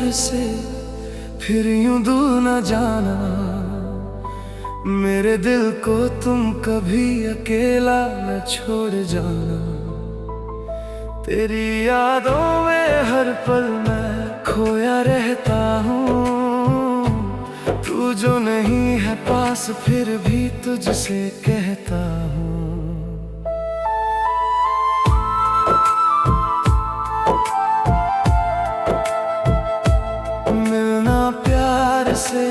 प्यार से फिर यूं दूर न जाना। मेरे दिल को तुम कभी अकेला न छोड़ जाना। तेरी यादों में हर पल मैं खोया रहता हूँ। तू जो नहीं है पास फिर भी तुझसे कहता हूँ। मिलना प्यार से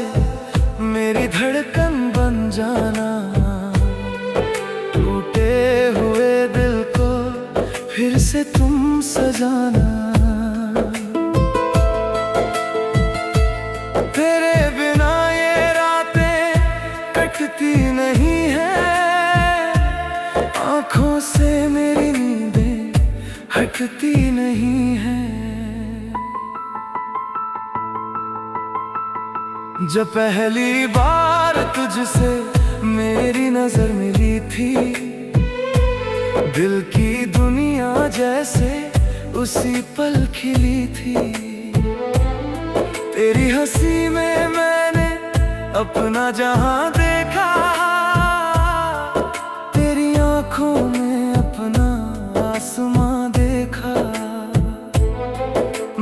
मेरी धड़कन बन जाना। टूटे हुए दिल को फिर से तुम सजाना। तेरे बिना ये रातें कटती नहीं है। आँखों से मेरी नींदें हटती नहीं है। जब पहली बार तुझसे मेरी नजर मिली थी, दिल की दुनिया जैसे उसी पल खिली थी। तेरी हंसी में मैंने अपना जहां देखा। तेरी आंखों में अपना आसमां देखा।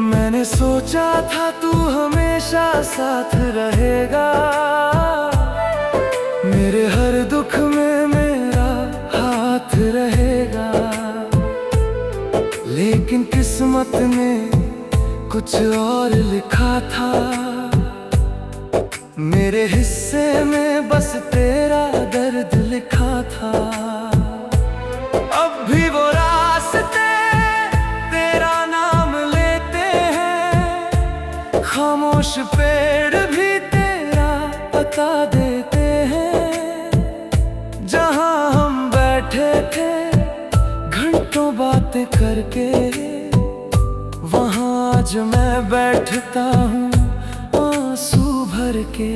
मैंने सोचा था तू हमेशा साथ रहेगा। मेरे हर दुख में मेरा हाथ रहेगा। लेकिन किस्मत ने कुछ और लिखा था। मेरे हिस्से में बस तेरा दर्द लिखा था। अब भी वो रास्ते तेरा नाम लेते हैं। खामोश पेड़ भी तेरा पता देते हैं। जहां हम बैठे थे घंटों बातें करके, वहां आज मैं बैठता हूँ आंसू भर के।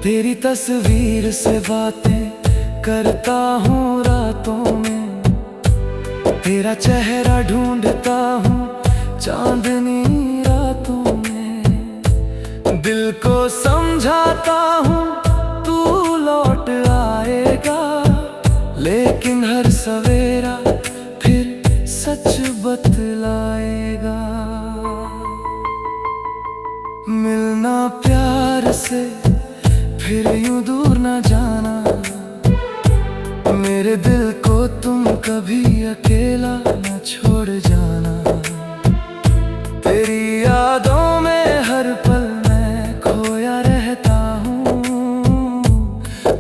तेरी तस्वीर से बातें करता हूँ रातों में। तेरा चेहरा ढूंढता हूँ चांदनी रातों में। दिल को समझाता हूँ तू लौट आएगा। लेकिन हर सवेरा फिर सच बतलाएगा। मिलना प्यार से फिर यूं दूर न जाना। मेरे दिल को तुम कभी अकेला न छोड़ जाना। तेरी यादों में हर पल मैं खोया रहता हूँ।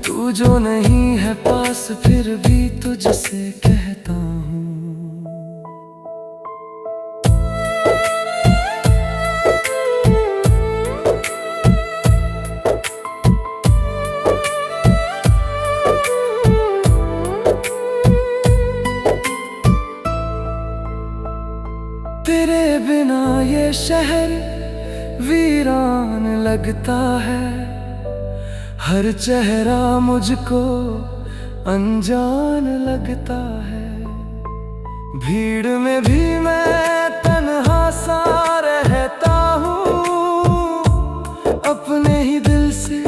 तू जो नहीं है पास फिर भी तुझसे कहता हूँ। तेरे बिना ये शहर वीरान लगता है। हर चेहरा मुझको अनजान लगता है। भीड़ में भी मैं तन्हा सा रहता हूँ। अपने ही दिल से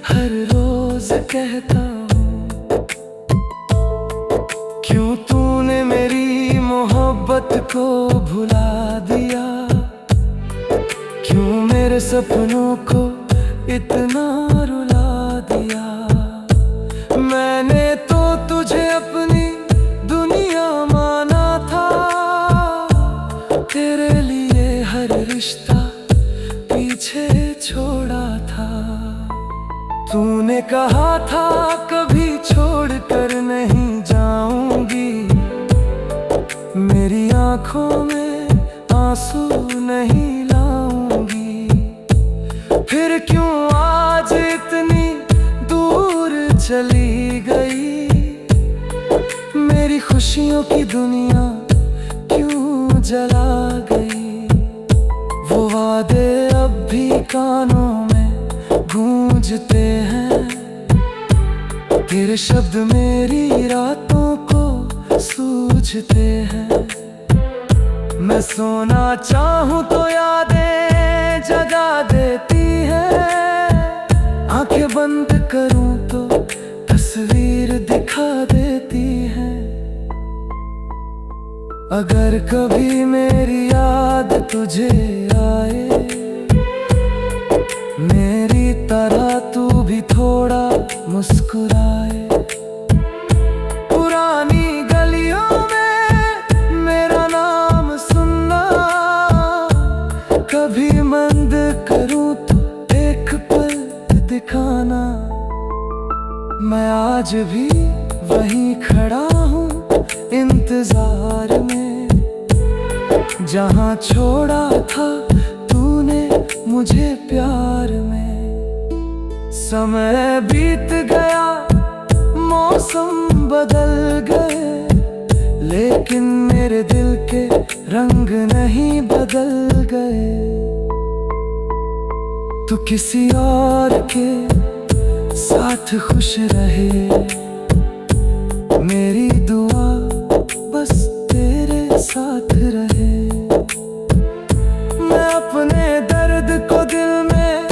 हर रोज कहता हूँ। क्यों तूने मेरी मोहब्बत को भुला दिया। क्यों मेरे सपनों को इतना रुला दिया। मैंने तो तुझे अपनी दुनिया माना था। तेरे लिए हर रिश्ता पीछे छोड़ा था। तूने कहा था कभी छोड़ कर नहीं जाऊंगी। मेरी आंखों में आंसू नहीं लाऊंगी। फिर क्यों आज इतनी दूर चली गई। मेरी खुशियों की दुनिया क्यों जला गई। वो वादे अब भी कानों में गूंजते हैं। तेरे शब्द मेरी रातों को सूझते हैं। मैं सोना चाहूं तो यादें अगर कभी मेरी याद तुझे आए, मेरी तरह तू भी थोड़ा मुस्कुराए। पुरानी गलियों में मेरा नाम सुनना, कभी मंद करूं तो एक पल दिखाना। मैं आज भी वहीं खड़ा हूँ इंतजार में, जहाँ छोड़ा था तूने मुझे प्यार में। समय बीत गया, मौसम बदल गए, लेकिन मेरे दिल के रंग नहीं बदल गए। तू किसी और के साथ खुश रहे, मेरी दुआ बस तेरे साथ रहे। मैं अपने दर्द को दिल में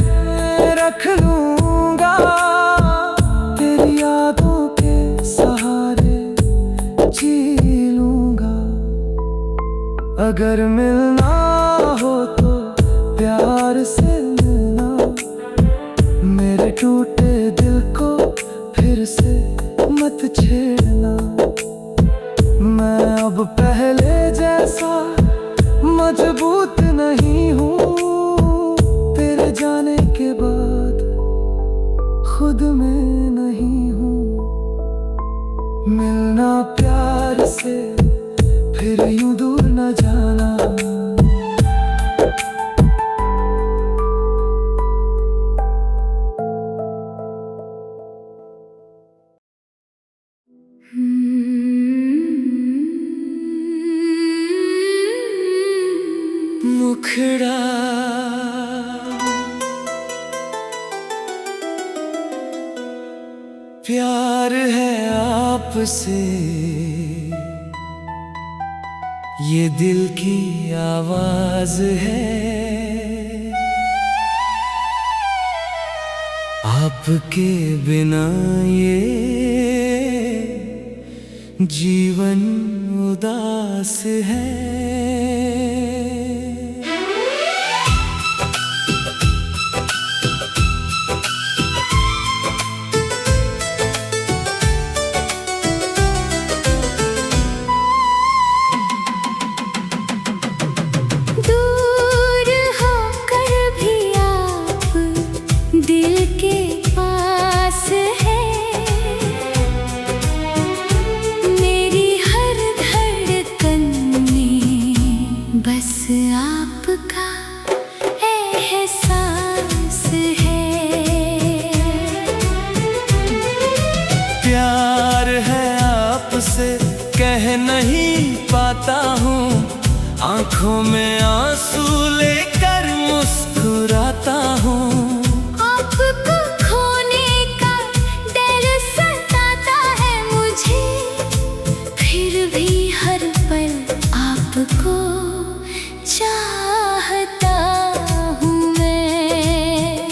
रख लूंगा, तेरी यादों के सहारे जी लूंगा। अगर मिलना हो तो प्यार से मिलना, मेरे टूटे दिल को फिर से मत छेड़ना। मैं अब पहले जैसा मजबूत नहीं हूँ, तेरे जाने के बाद खुद में नहीं हूँ। मिलना प्यार से फिर यूं दूर न जाना। मुखड़ा प्यार है आपसे, ये दिल की आवाज है। आपके बिना ये जीवन उदास है। प्यार है आपसे कह नहीं पाता हूँ, आंखों में आंसू लेकर मुस्कुराता हूँ। आपको खोने का डर सताता है मुझे, फिर भी हर पल आपको चाहता हूँ मैं।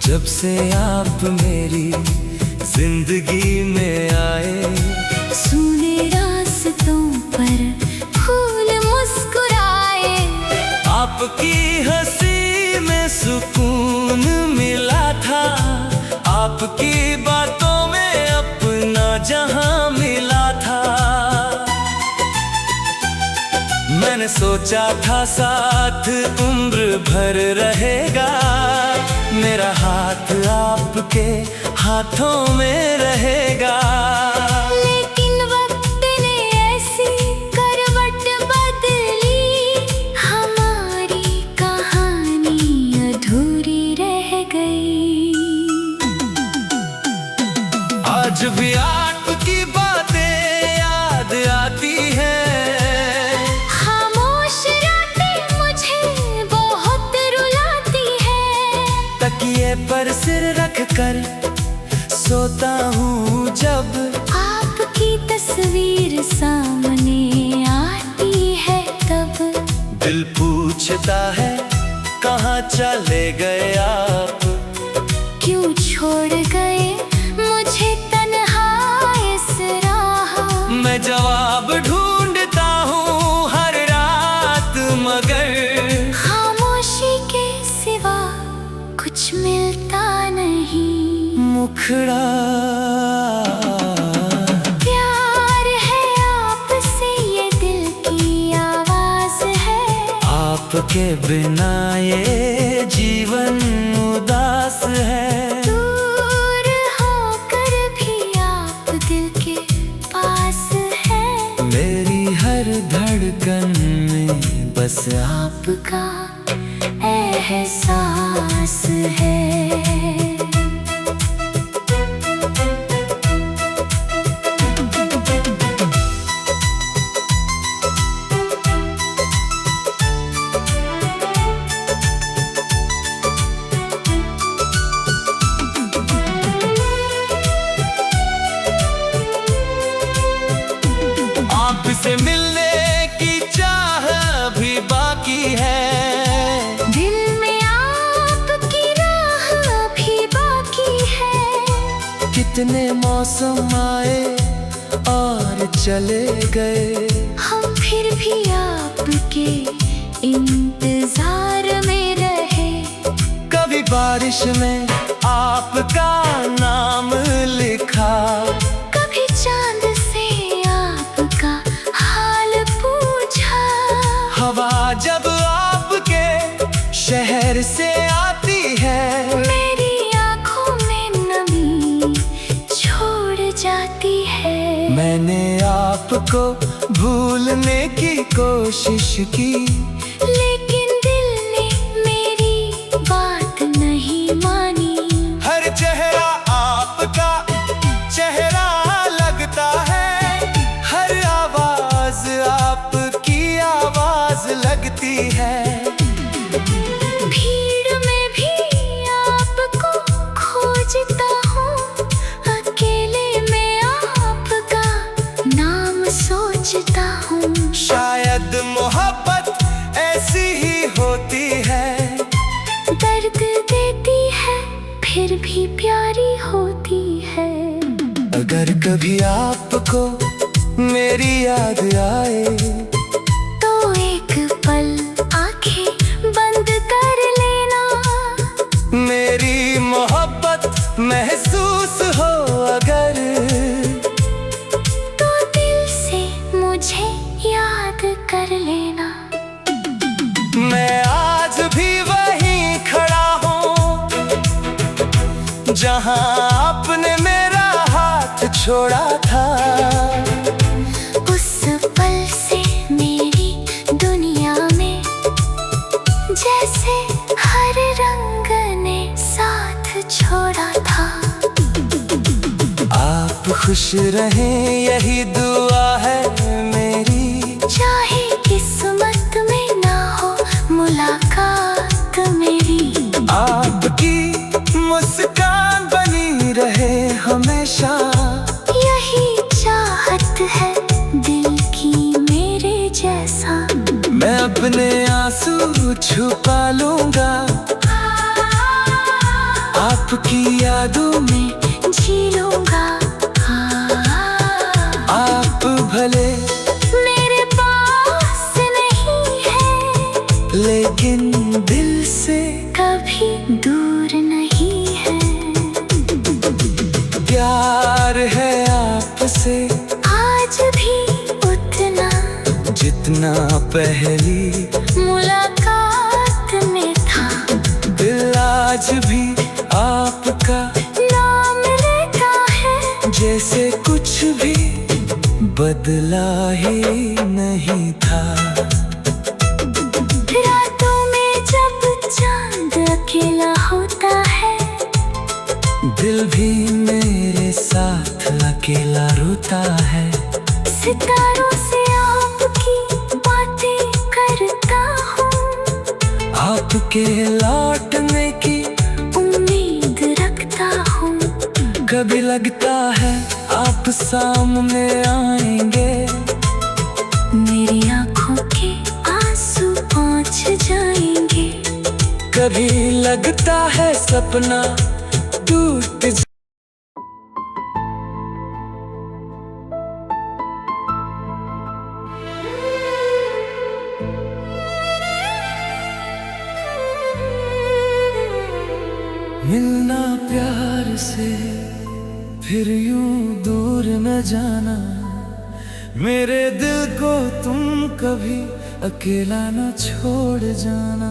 जब से आप मेरी जिंदगी में आए, सुने रास्तों पर फूल मुस्कुराए। आपकी हंसी में सुकून मिला था, आपकी बातों में अपना जहां मिला था। मैंने सोचा था साथ उम्र भर रहेगा, मेरा हाथ आपके हाथों में रहेगा। लेकिन वक्त ने ऐसी करवट बदली, हमारी कहानी अधूरी रह गई। आज भी आपकी बातें याद आती हैं, खामोश रातें मुझे बहुत रुलाती है। तकिए पर सिर रख कर सोता हूँ जब, आपकी तस्वीर सामने आती है तब। दिल पूछता है कहाँ चले गए आप, क्यों छोड़ गए मुझे तन्हा इस राह। मैं जवाब मगर खामोशी के सिवा कुछ मिलता नहीं। मुखड़ा प्यार है आपसे, ये दिल की आवाज है। आपके बिना ये जीवन उदास है। दूर होकर भी आप दिल के पास है। मेरी हर धड़कन में बस आपका एहसास है। आपसे मिलने की चाह भी बाकी है। दिल में आपकी राह भी बाकी है। कितने मौसम आए और चले गए, हम फिर भी आपके इंतजार में रहे। कभी बारिश में आपका नाम लिखा, कभी चांद से आपका हाल पूछा। हवा जब आपके शहर से आती है, मेरी आंखों में नमी छोड़ जाती है। मैंने आपको भूलने की कोशिश की, लेकिन दिल ने मेरी बात नहीं मानी। हर चेहरा आपका चेहरा लगता है, हर आवाज आपकी आवाज लगती है। भीड़ में भी आपको खोजता हूँ, अकेले में आपका नाम सोचता हूँ। शायद मोहब्बत ऐसी ही होती है, दर्द देती है फिर भी प्यारी होती है। अगर कभी आपको मेरी याद आए, तो एक पल आंखें बंद कर लेना। मेरी मोहब्बत महसूस हो अगर, तो दिल से मुझे याद कर लेना। मैं आज भी वहीं खड़ा हूँ जहाँ आपने मेरा हाथ छोड़ा था। उस पल से मेरी दुनिया में जैसे हर रंग ने साथ छोड़ा था। आप खुश रहें यही दुआ है मेरी, चाहे किस्मत में ना हो मुलाकात मेरी। आपकी मुस्कान बनी रहे हमेशा, यही चाहत है दिल की मेरे जैसा। मैं अपने आंसू छुपा लूंगा, आपकी यादों में जी लूंगा। आप भले मेरे पास नहीं है, लेकिन दिल से कभी दूर नहीं है। प्यार है आपसे आज भी उतना जितना पहली मुलाकात में था। दिल आज भी आपका नाम लेता है, जैसे कुछ भी बदला ही नहीं था। रातों में जब चांद अकेला होता है, दिल भी मेरे साथ अकेला रोता है। सितारों से आपकी बातें करता हूँ, आपके लौटने की उम्मीद रखता हूँ। कभी लगता है आप सामने आएंगे, मेरी आंखों के आंसू पहुँच जाएंगे। कभी लगता है सपना टूट मिलना प्यार से फिर यूं दूर न जाना, मेरे दिल को तुम कभी अकेला न छोड़ जाना।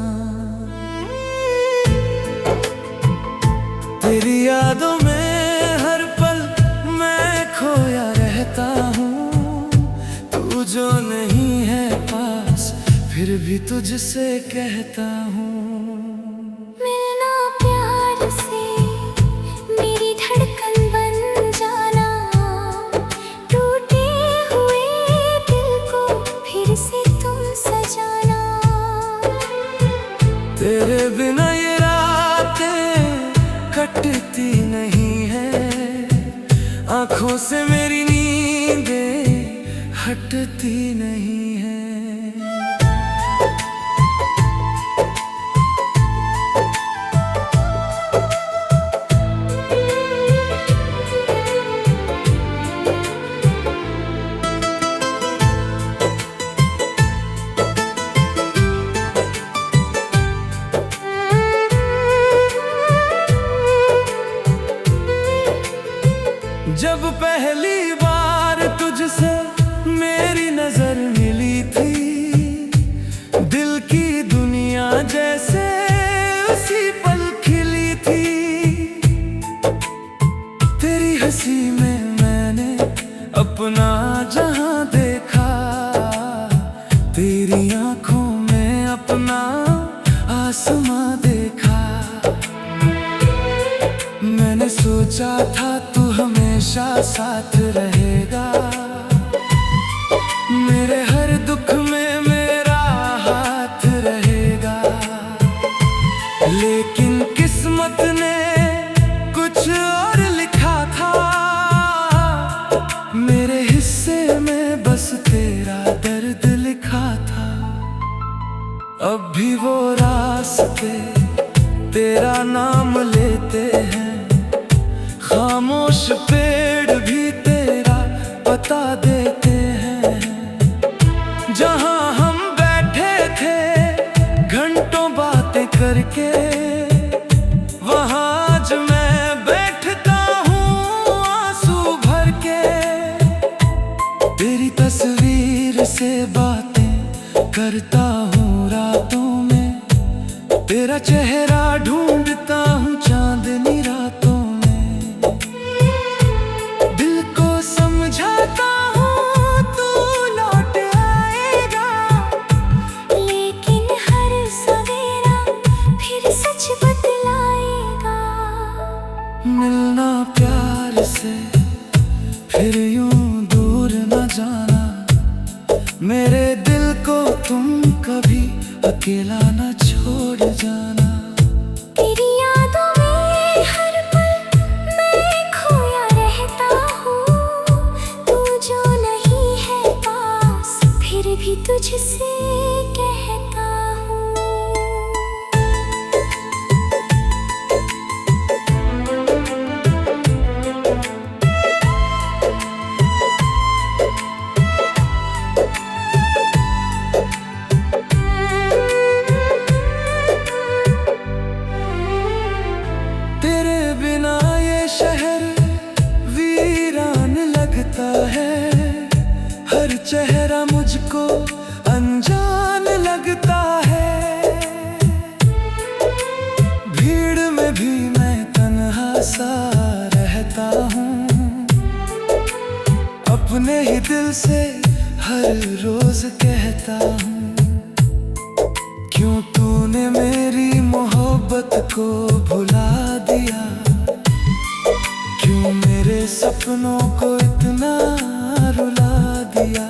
तेरी यादों में हर पल मैं खोया रहता हूँ, तू जो नहीं है पास फिर भी तुझसे कहता हूँ। मिलना प्यार से मेरी धड़कन बन जाना, टूटे हुए दिल को फिर से तुम सजाना। तेरे बिना ये रातें कटती नहीं है, आंखों से मेरी नींदें हटती नहीं है। जब पहली बार तुझसे मेरी नजर मिली थी, दिल की दुनिया जैसे उसी पल खिली थी। तेरी हंसी में मैंने अपना जहां देखा, तेरी आंखों में अपना आसमां देखा। मैंने सोचा था तू हमेशा साथ रहेगा, मेरे हर दुख में मेरा हाथ रहेगा। लेकिन किस्मत ने कुछ और लिखा था, मेरे हिस्से में बस तेरा दर्द लिखा था। अब भी वो रास्ते तेरा नाम लेते हैं, खामोश पेड़ भी तेरा पता देते हैं। जहां हम बैठे थे घंटों बातें करके, वहां आज मैं बैठता हूँ आंसू भर के। तेरी तस्वीर से बातें करता हूँ रातों में, तेरा चेहरा ढूंढता हूँ चांदनी रातों में। दिल को समझाता हूँ तू लौट आएगा, लेकिन हर सवेरा फिर सच बतलाएगा। मिलना प्यार से फिर यूं दूर न जाना, मेरे दिल को तुम कभी अकेला न छोड़ जाना। तेरी यादों में हर पल मैं खोया रहता हूँ, तू जो नहीं है पास फिर भी तुझसे कहता हूँ। तेरे बिना ये शहर वीरान लगता है, हर चेहरा मुझको अनजान लगता है। भीड़ में भी मैं तन्हा सा रहता हूँ, अपने ही दिल से हर रोज कहता हूँ। क्यों तूने मेरी मोहब्बत को भुला दिया, क्यों मेरे सपनों को इतना रुला दिया।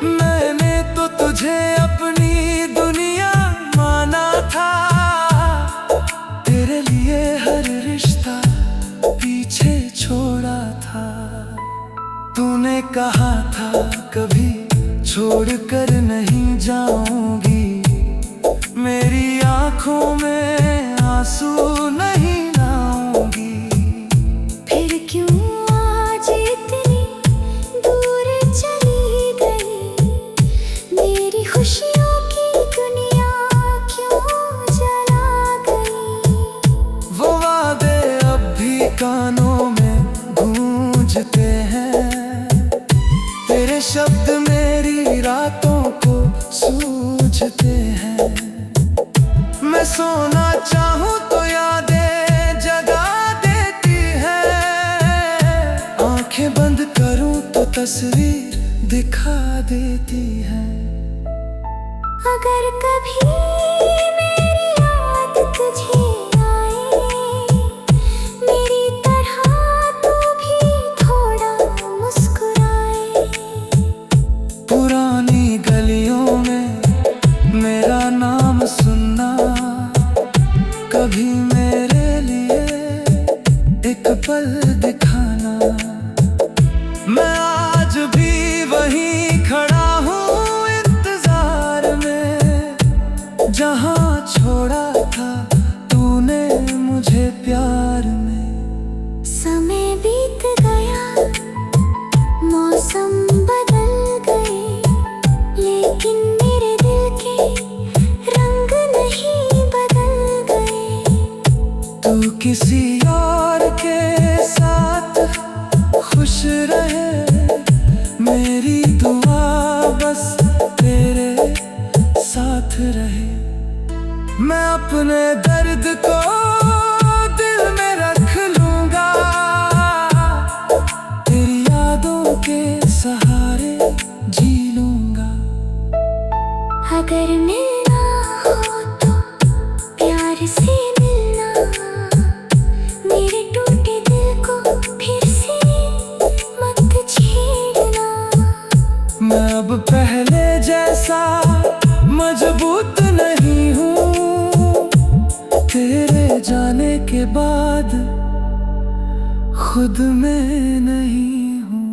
मैंने तो तुझे अपनी दुनिया माना था, तेरे लिए हर रिश्ता पीछे छोड़ा था। तूने कहा था कभी छोड़ कर नहीं जाऊंगी, मेरी आंखों में आंसू नहीं लाऊंगी। फिर क्यों आज इतनी दूर चली गई, मेरी खुशियों की दुनिया क्यों जला गई। सोचते हैं। मैं सोना चाहूं तो यादें जगा देती है, आंखें बंद करूं तो तस्वीर दिखा देती है। अगर कभी मेरी याद तुझे आए, मेरी तरह तू भी थोड़ा मुस्कुराए। पुरानी गलियों में मेरा नाम सुनना, कभी मेरे लिए एक पल दिखाना। मैं आज भी वहीं खड़ा हूँ इंतजार में, जहाँ छोड़ा था तूने मुझे प्यार में। समय बीत गया, मौसम बदल गए, लेकिन मेरे दिल के रंग नहीं बदल गए। तू किसी और के साथ खुश रहे, मेरी दुआ बस तेरे साथ रहे। मैं अपने दर्द को दिल में रख लूंगा, तेरी यादों के सहारे जी लूंगा। अगर मिलना हो तो प्यार से मिलना, मेरे टूटे दिल को फिर से मत छेड़ना। मैं अब पहले जैसा मजबूत नहीं हूँ, तेरे जाने के बाद खुद में नहीं हूँ।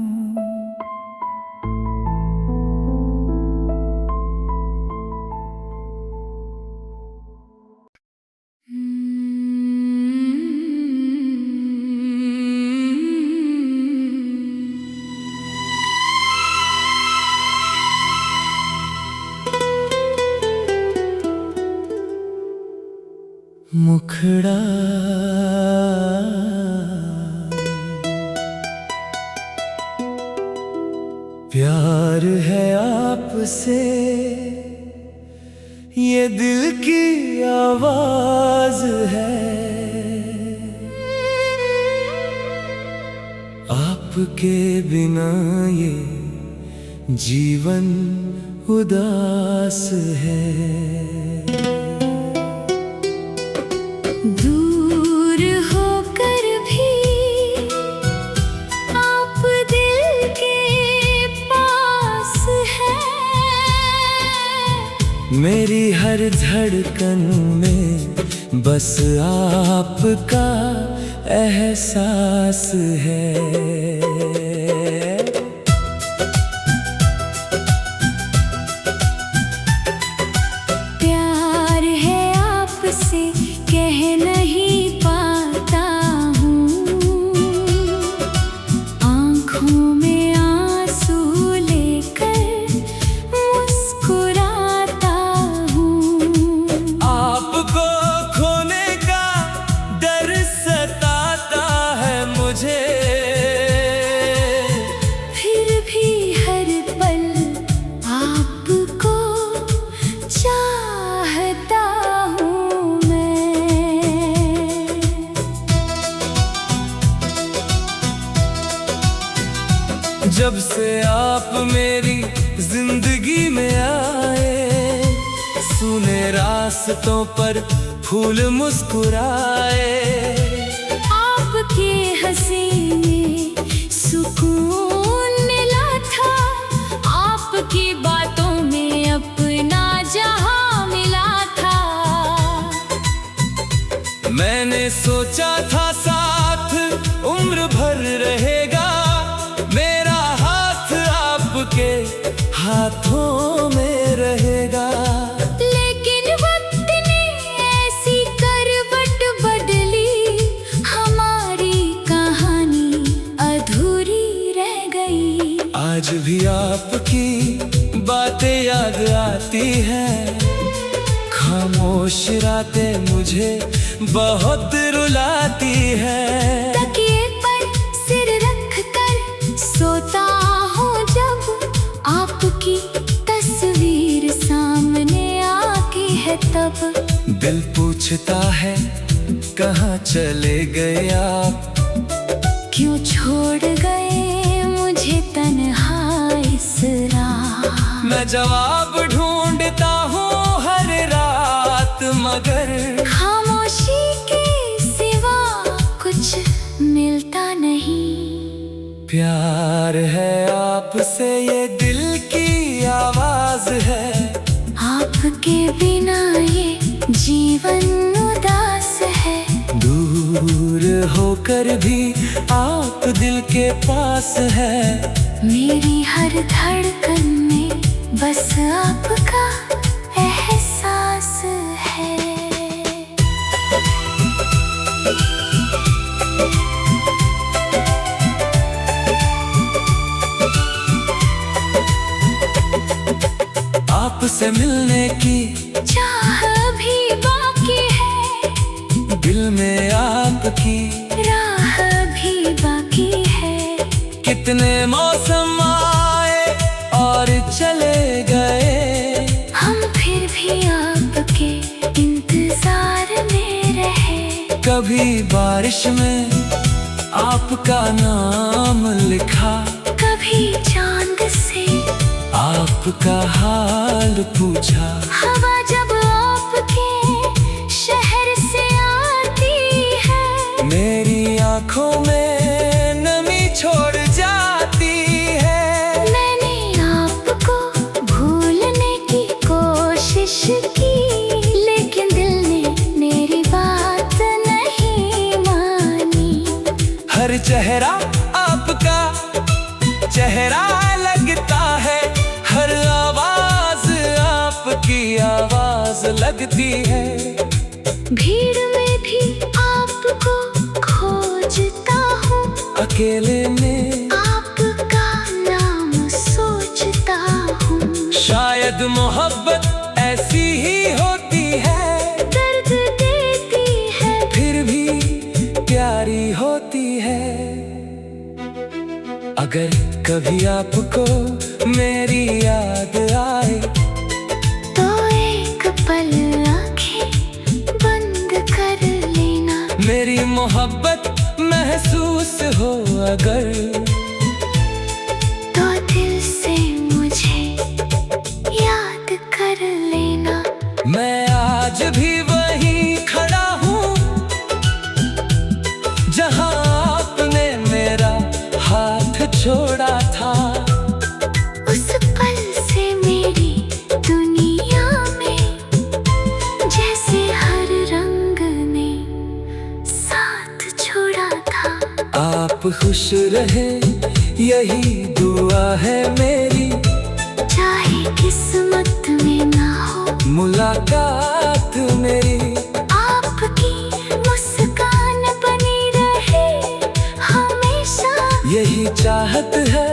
मुखड़ा प्यार है आपसे, ये दिल की आवाज है। आपके बिना ये जीवन उदास है। दूर होकर भी आप दिल के पास हैं। मेरी हर धड़कन में बस आपका एहसास है। प्यार है आपसे कह नहीं पाता हूँ, आँखों में आंसू लेकर मुस्कुराता हूँ। आपको खोने का डर सताता है मुझे, फिर भी हर पल आपको चाहता हूँ मैं। जब से आप मेरी जिंदगी में आए, सुने रास्तों पर फूल मुस्कुराए। आपके हंसी में सुकून मिला था, आपकी बातों में अपना जहां मिला था। मैंने सोचा था साथ उम्र भर रहेगा, मेरा हाथ आपके हाथों में रहेगा। लेकिन वक्त ने ऐसी करवट बदली, हमारी कहानी अधूरी रह गई। आज भी आपकी बातें याद आती हैं, खामोश रातें मुझे बहुत रुलाती है। तकिए पर सिर रख कर सोता हूँ जब आपकी तस्वीर सामने अब। दिल पूछता है कहाँ चले गए आप, क्यों छोड़ गए मुझे तन्हा इस राह। मैं जवाब ढूंढता हूँ हर रात, मगर खामोशी के सिवा कुछ मिलता नहीं। प्यार है आपसे ये दिल की आवाज है, आपके बिना ये जीवन उदास है। दूर होकर भी आप दिल के पास है। मेरी हर धड़कन में बस आपका एहसास है। आपसे मिलने की चाह भी बाकी है, दिल में आपकी राह भी बाकी है। कितने मौसम आए और चले गए, हम फिर भी आपके इंतजार में रहे। कभी बारिश में आपका नाम लिखा, कभी चांद से आपका हाल पूछा। हवा जब आपके शहर से आती है, मेरी आंखों में नमी छोड़ जाती है। मैंने आपको भूलने की कोशिश की, लेकिन दिल ने मेरी बात नहीं मानी। हर चेहरा आपका चेहरा लगता है, हर आवाज आपकी आवाज लगती है। भीड़ में भी आपको खोजता हूँ, अकेले में आपका नाम सोचता हूँ। शायद मोहब्बत ऐसी ही होती है, दर्द देती है फिर भी प्यारी होती है। अगर कभी आपको मेरी याद आए, तो एक पल आंखें बंद कर लेना। मेरी मोहब्बत महसूस हो अगर, तो दिल से मुझे याद कर लेना। मैं आज भी वहीं खड़ा हूँ जहाँ आपने मेरा हाथ छोड़ा था। उस पल से मेरी दुनिया में जैसे हर रंग ने साथ छोड़ा था। आप खुश रहे यही दुआ है मेरी, चाहे किस्मत में ना हो मुलाकात मेरी। आपकी मुस्कान बनी रहे हमेशा, यही चाहत है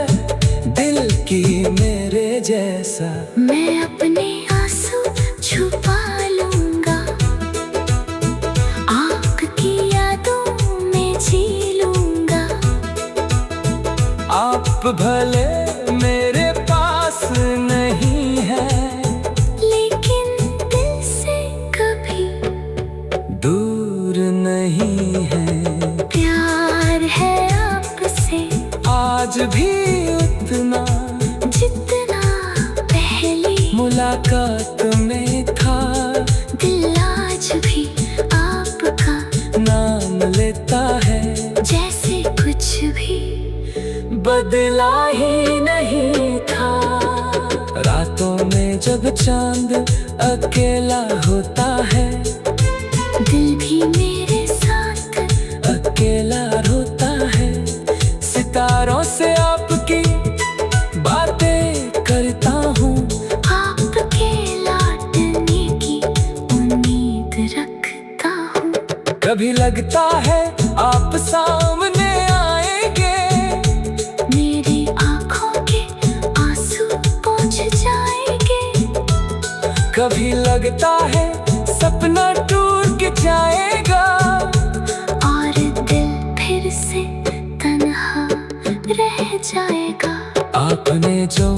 दिल की मेरे जैसा। मैं अपने आंसू छुपा लूंगा, आपकी यादों में जी लूंगा। आप भले मेरे पास नहीं है, लेकिन दिल से कभी दूर नहीं है। प्यार है आपसे आज भी उतना जितना पहले मुलाकात में था। दिल आज भी आपका नाम लेता है, जैसे कुछ भी बदला ही नहीं था। रातों में जब चांद अकेला होता है, दिल भी मेरे साथ अकेला रोता है। सितारों से आपकी बातें करता हूँ, आपके लौटने की उम्मीद रखता हूँ। कभी लगता है आप सामने आएंगे, मेरी आंखों के आंसू पहुँच जाएंगे। कभी लगता है सपना टूट जाएगा, और दिल फिर से तन्हा रह जाएगा। आपने जो